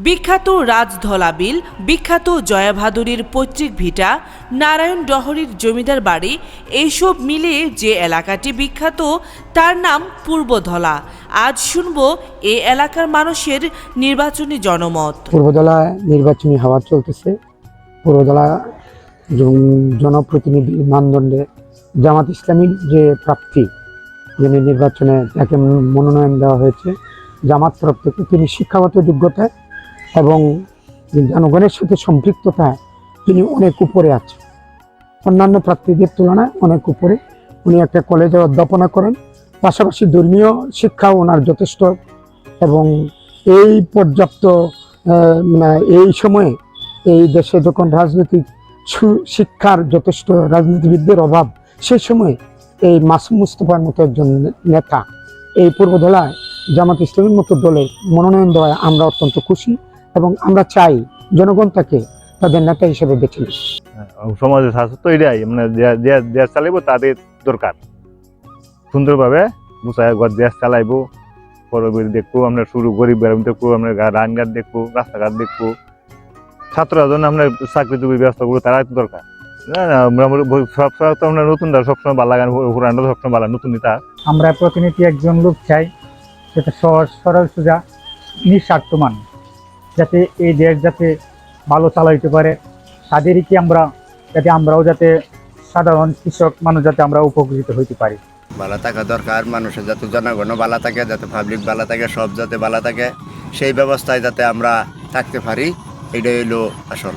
বিখ্যাত রাজধলা বিল, বিখ্যাত জয়াভাদুরীর পৈতৃক ভিটা, নারায়ণ ডহরীর জমিদার বাড়ি, এইসব মিলে যে এলাকাটি বিখ্যাত তার নাম পূর্বধলা। আজ শুনব এই এলাকার মানুষের নির্বাচনী জনমত। পূর্বধলায় নির্বাচনী হাওয়া চলতেছে। পূর্বধলা জনপ্রতিনিধি মানদণ্ডে জামাত ইসলামীর যে প্রার্থী, যিনি নির্বাচনে তাকে মনোনয়ন দেওয়া হয়েছে জামাত তরফ থেকে, তিনি শিক্ষাগত যোগ্যতায় এবং জনগণের সাথে সম্পৃক্ততায় তিনি অনেক উপরে আছেন, অন্যান্য প্রার্থীদের তুলনায় অনেক উপরে। উনি একটা কলেজে অধ্যাপনা করেন, পাশাপাশি ধর্মীয় শিক্ষাও ওনার যথেষ্ট। এবং এই পর্যাপ্ত এই সময়ে এই দেশে যখন রাজনৈতিক শিক্ষার যথেষ্ট রাজনীতিবিদদের অভাব, সেই সময় এই মাসুম মুস্তফার মতো একজন নেতা এই পূর্বধলায় জামাত ইসলামের মতো দলে মনোনয়ন দেওয়ায় আমরা অত্যন্ত খুশি এবং আমরা চাই জনগণ তাকে তাদের নেতা হিসেবে বেছে নিক। সমাজের স্বাস্থ্য তো এটাই, মানে দেশ চালাইব তাদের দরকার, সুন্দরভাবে দেশ চালাইব, পরবর্তী দেখবো আমরা, শুরু গরিব দেখবো আমরা, রানঘাট দেখবো, রাস্তাঘাট দেখবো, ছাত্ররা জন্য আমরা চাকরি ব্যবস্থা করবো, তারাই তো দরকার। সবসময় তো আমরা নতুন সবসময় ভালো লাগান, সবসময় ভালো নতুন নেতা। আমরা প্রতিনিধি একজন লোক চাই সেটা সহজ সরল সোজা নিঃস্বার্থমান, যাতে এই দেশ যাতে ভালো চালাইতে পারে, তাদেরই আমরা যাতে আমরাও যাতে সাধারণ কৃষক মানুষ যাতে আমরা উপকৃত হইতে পারি। ভালো থাকা দরকার, মানুষের যাতে জনগণও ভালো থাকে, যাতে পাবলিক ভালো থাকে, সব যাতে ভালো থাকে, সেই ব্যবস্থায় যাতে আমরা থাকতে পারি, এটাই হইল আসল।